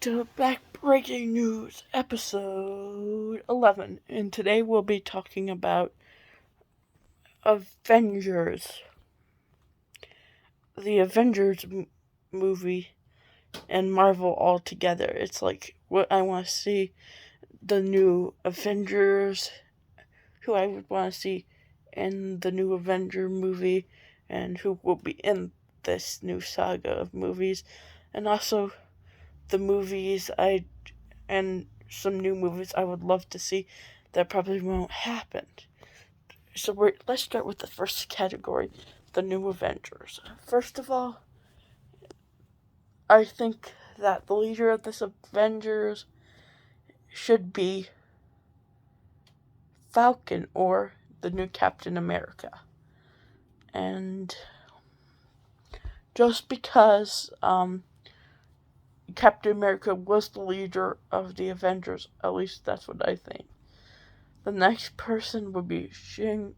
to Backbreaking News, episode 11, and today we'll be talking about Avengers. The Avengers movie and Marvel all together. It's like what I want to see, the new Avengers, who I would want to see in the new Avenger movie, and who will be in this new saga of movies, and also the movies and some new movies I would love to see that probably won't happen. So let's start with the first category, the new Avengers. First of all, I think that the leader of this Avengers should be Falcon or the new Captain America. And just because Captain America was the leader of the Avengers, at least that's what I think. The next person would be Shang-Chi,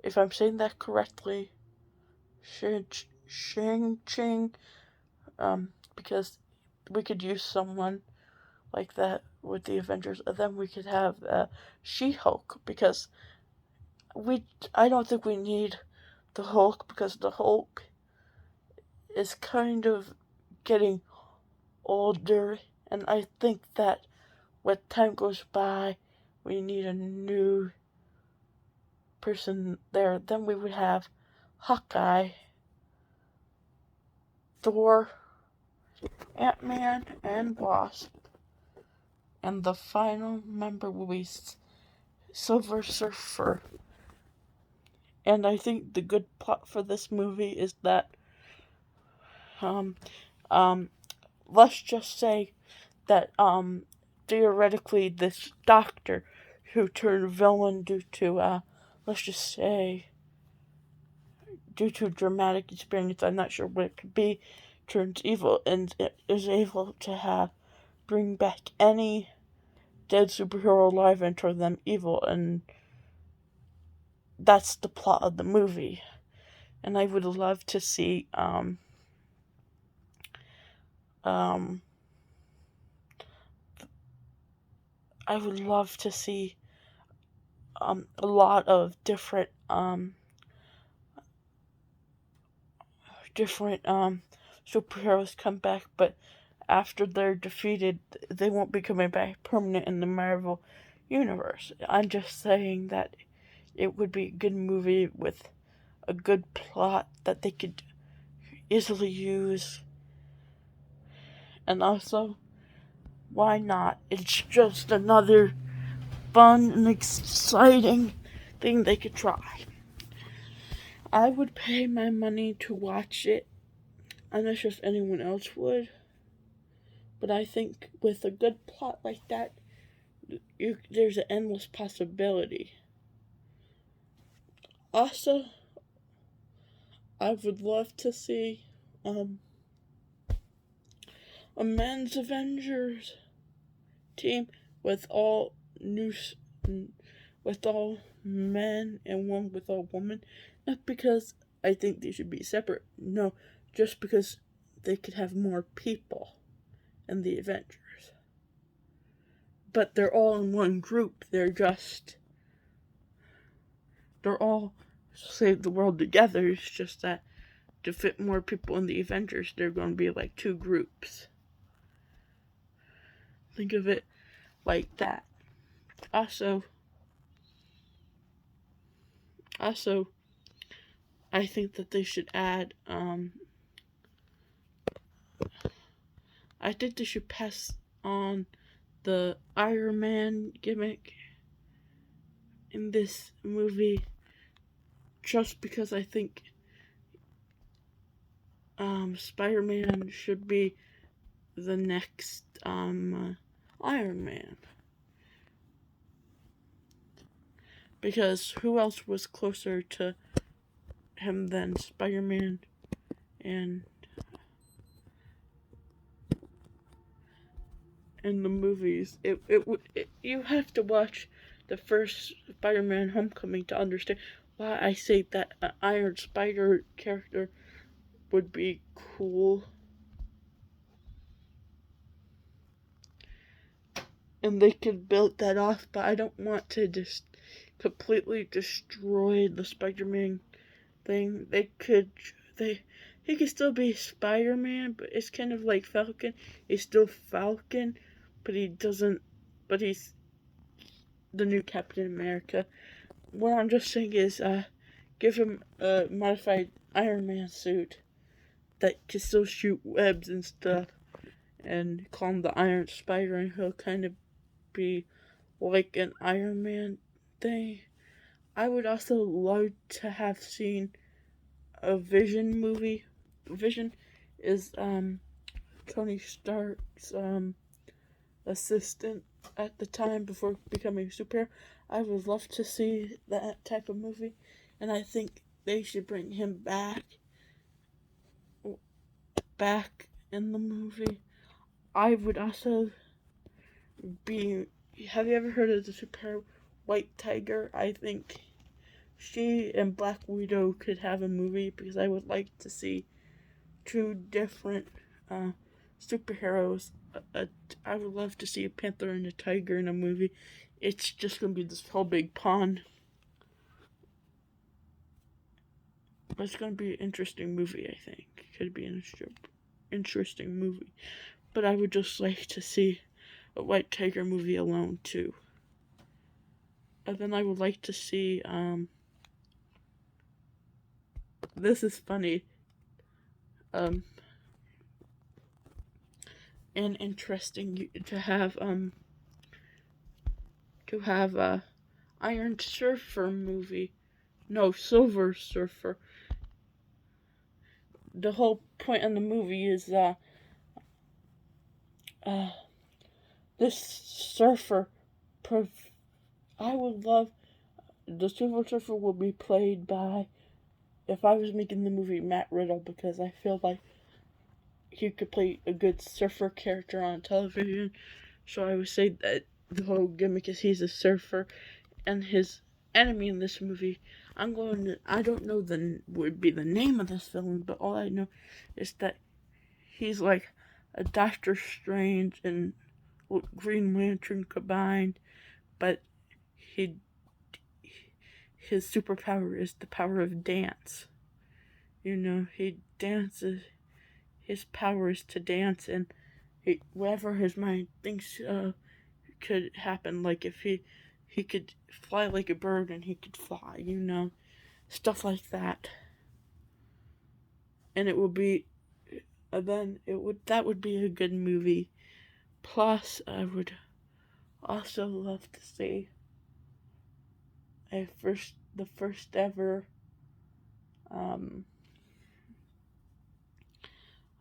if I'm saying that correctly. Shang-Chi, because we could use someone like that with the Avengers, and then we could have She-Hulk, because I don't think we need the Hulk, because the Hulk is kind of getting older, and I think that when time goes by, we need a new person there. Then we would have Hawkeye, Thor, Ant-Man, and Wasp. And the final member will be Silver Surfer. And I think the good plot for this movie is that, um, um, let's just say that, theoretically this doctor who turned villain due to, let's just say, due to dramatic experience, I'm not sure what it could be, turns evil and is able to bring back any dead superhero alive and turn them evil, and that's the plot of the movie. And I would love to see um I would love to see a lot of different superheroes come back, but after they're defeated, they won't be coming back permanent in the Marvel universe. I'm just saying that it would be a good movie with a good plot that they could easily use. And also, why not? It's just another fun and exciting thing they could try. I would pay my money to watch it. I'm not sure if anyone else would. But I think with a good plot like that, there's an endless possibility. Also, I would love to see a men's Avengers team with all new, with all men and one with all women. Not because I think they should be separate. No, just because they could have more people in the Avengers. But they're all in one group. They're all save the world together. It's just that to fit more people in the Avengers, they're going to be like two groups. Think of it like that. Also, I think that they should add. I think they should pass on the Iron Man gimmick in this movie, just because I think Spider-Man should be the next Iron Man. Because who else was closer to him than Spider-Man? And in the movies, you have to watch the first Spider-Man Homecoming to understand why I say that an Iron Spider character would be cool. And they could build that off, but I don't want to just completely destroy the Spider-Man thing. He could still be Spider-Man, but it's kind of like Falcon. He's still Falcon, but he's the new Captain America. What I'm just saying is, give him a modified Iron Man suit that can still shoot webs and stuff, and call him the Iron Spider, and he'll kind of be like an Iron Man thing. I would also love to have seen a Vision movie. Vision is Tony Stark's assistant at the time before becoming a superhero. I would love to see that type of movie, and I think they should bring him back in the movie. I would also be. Have you ever heard of the superhero White Tiger? I think she and Black Widow could have a movie because I would like to see two different superheroes. I would love to see a panther and a tiger in a movie. It's just gonna be this whole big pond. But it's gonna be an interesting movie, I think. It could be an interesting movie. But I would just like to see a White Tiger movie alone, too. And then I would like to see, this is funny, and interesting to have a Iron Surfer movie. No, Silver Surfer. The whole point in the movie is this surfer. I would love the Silver Surfer will be played by, if I was making the movie, Matt Riddle, because I feel like he could play a good surfer character on television. So I would say that the whole gimmick is he's a surfer, and his enemy in this movie, I don't know would be the name of this villain, but all I know is that he's like a Doctor Strange and Green Lantern combined, but his superpower is the power of dance. He dances. His power is to dance, and whatever his mind thinks could happen. Like if he could fly like a bird, and he could fly. Stuff like that. And it would be, that would be a good movie. Plus, I would also love to see the first ever.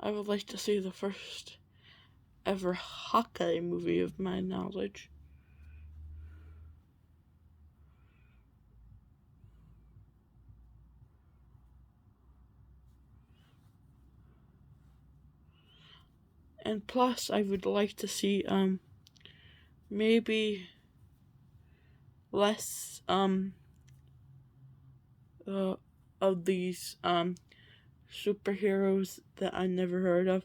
I would like to see the first ever Hawkeye movie of my knowledge. And plus, I would like to see maybe less of these superheroes that I never heard of.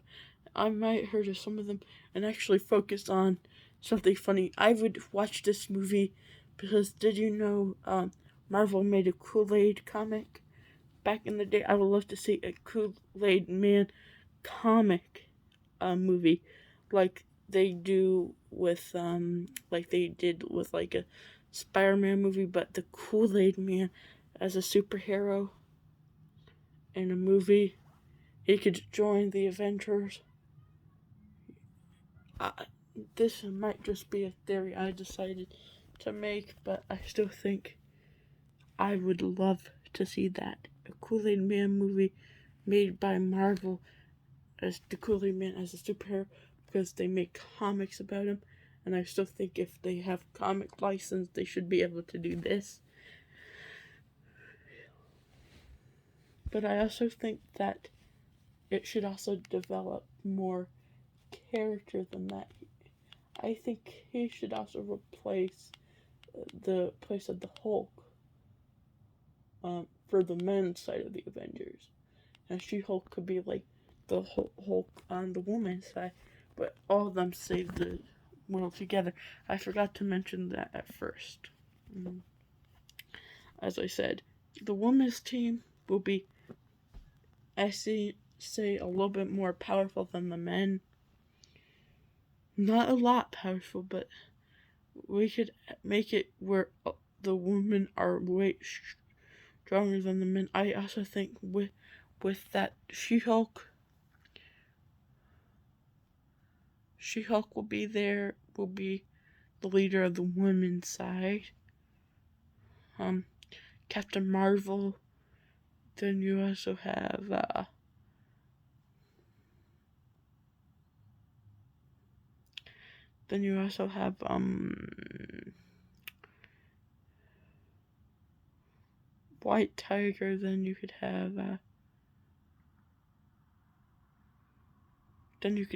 I might heard of some of them and actually focus on something funny. I would watch this movie because did you know Marvel made a Kool-Aid comic back in the day? I would love to see a Kool-Aid Man comic movie like they do with like they did with like a Spider-Man movie, but the Kool-Aid Man as a superhero in a movie. He could join the Avengers. This might just be a theory I decided to make, but I still think I would love to see that. A Kool-Aid Man movie made by Marvel as the Kool-Aid Man as a superhero because they make comics about him. And I still think if they have comic license, they should be able to do this. But I also think that it should also develop more character than that. I think he should also replace the place of the Hulk. for the men's side of the Avengers, and She-Hulk could be like the Hulk on the woman's side, but all of them save the world together. I forgot to mention that at first. As I said, the women's team will be, I say, a little bit more powerful than the men. Not a lot powerful, but we could make it where the women are way stronger than the men. I also think with that She-Hulk will be there, will be the leader of the women's side. Captain Marvel. Then you also have White Tiger. Then you could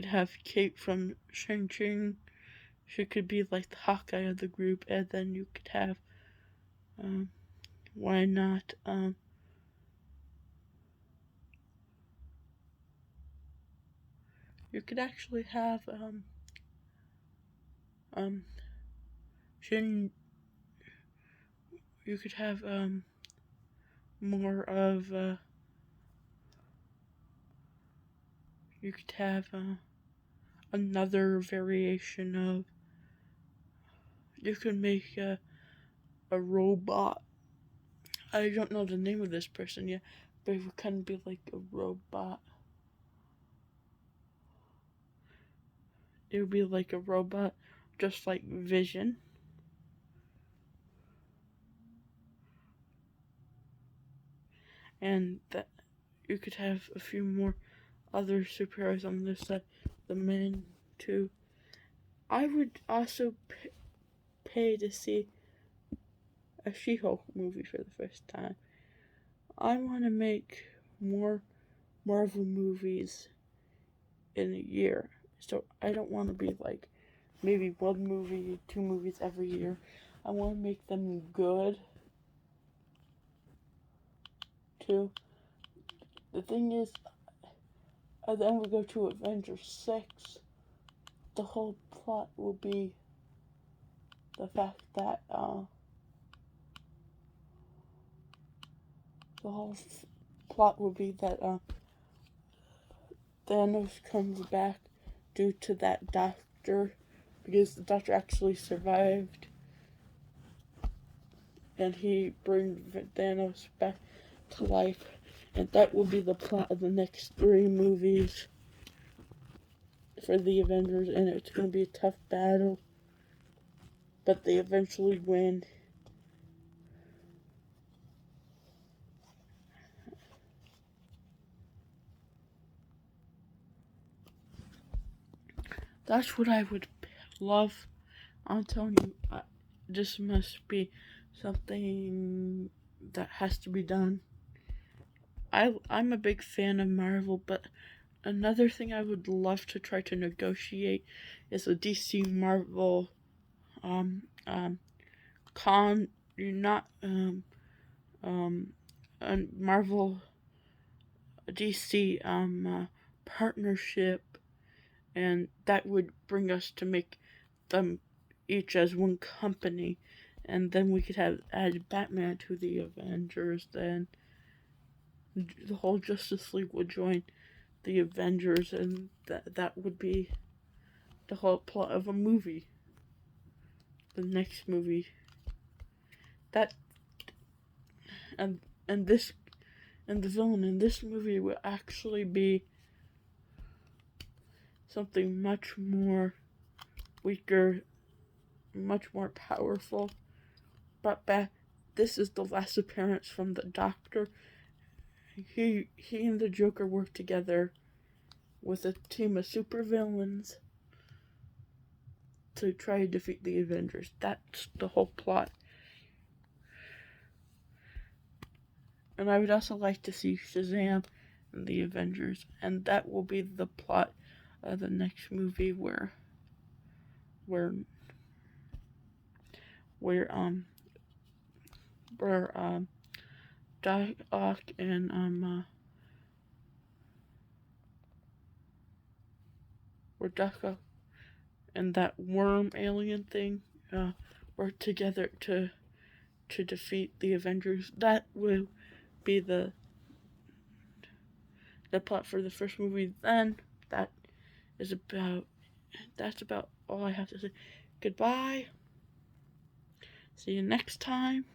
have Kate from Shang-Chi. She could be like the Hawkeye of the group, and then you could have why not you could actually have Shin. You could have more of you could have another variation of. You could make a robot. I don't know the name of this person yet, but it would kind of be like a robot. It would be like a robot, just like Vision. And that you could have a few more other superheroes on this side, the men too. I would also pay to see a She-Hulk movie for the first time. I want to make more Marvel movies in a year, so I don't want to be like maybe 1 movie, 2 movies every year. I want to make them good too. The thing is, then we go to Avengers 6. The whole plot will be the fact that Thanos comes back due to that doctor, because the doctor actually survived, and he brings Thanos back to life, and that will be the plot of the next 3 movies for the Avengers, and it's going to be a tough battle, but they eventually win. That's what I would love. I'm telling you, this must be something that has to be done. I'm a big fan of Marvel, but another thing I would love to try to negotiate is a DC Marvel Marvel DC partnership, and that would bring us to make them each as one company, and then we could add Batman to the Avengers. Then the whole Justice League would join the Avengers, and that would be the whole plot of a movie. The next movie. That and this and the villain in this movie will actually be something much more weaker, much more powerful. But this is the last appearance from the Doctor. He and the Joker work together with a team of supervillains to try to defeat the Avengers. That's the whole plot. And I would also like to see Shazam and the Avengers, and that will be the plot of the next movie where Doc Ock and where Doc Ock and that worm alien thing work together to defeat the Avengers. That will be the plot for the first movie. Then that is about that's about all I have to say. Goodbye. See you next time.